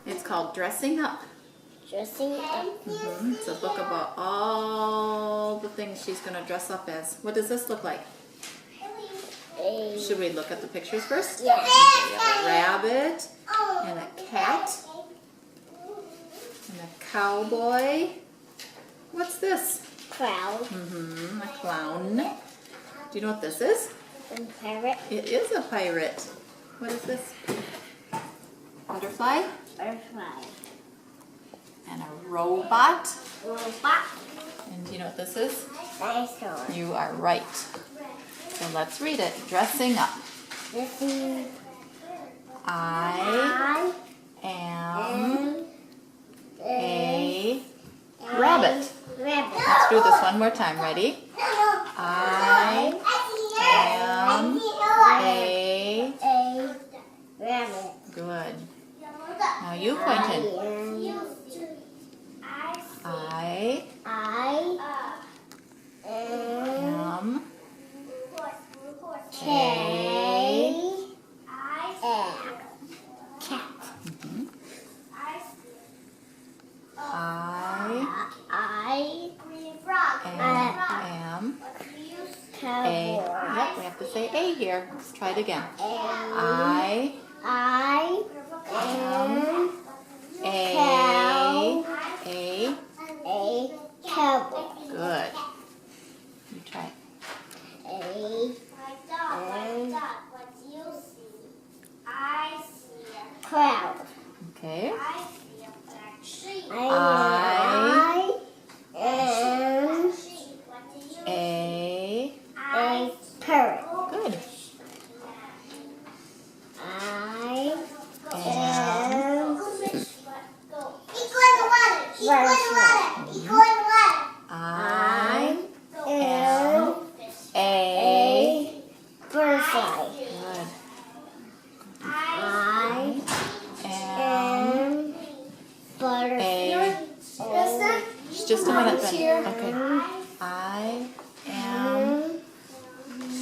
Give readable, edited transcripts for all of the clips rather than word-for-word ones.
It's called Dressing Up. Dressing up. It's a book about all the things she's going to dress up as. What does this look like? Should we look at the pictures first? Yeah. Okay, you have a rabbit and a cat and a cowboy. What's this? Crowd. A clown. Do you know what this is? And parrot. It is a pirate. What is this? Butterfly Butterfly. and a robot. Robot. And do you know what this is? Dinosaur. You are right. So let's read it. Dressing up. Dressing. I am a rabbit. Rabbit. Let's do this one more time. Ready? I am a... Rabbit. Good. Now you point in. I am Cat. I am a... Yep, we have to say A here. Let's try it again. I am a Cowboy. Good. You try it. Crowd. Okay. I am A parrot. Good. I am I am a butterfly. Good. I am butterfly. just a minute then. Okay. I am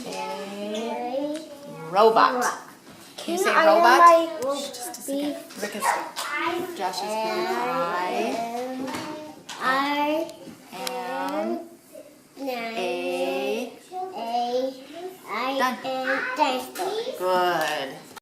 a robot. Can you say robot? Just a second. Rick is Josh is here. I am a Dinosaur. Good.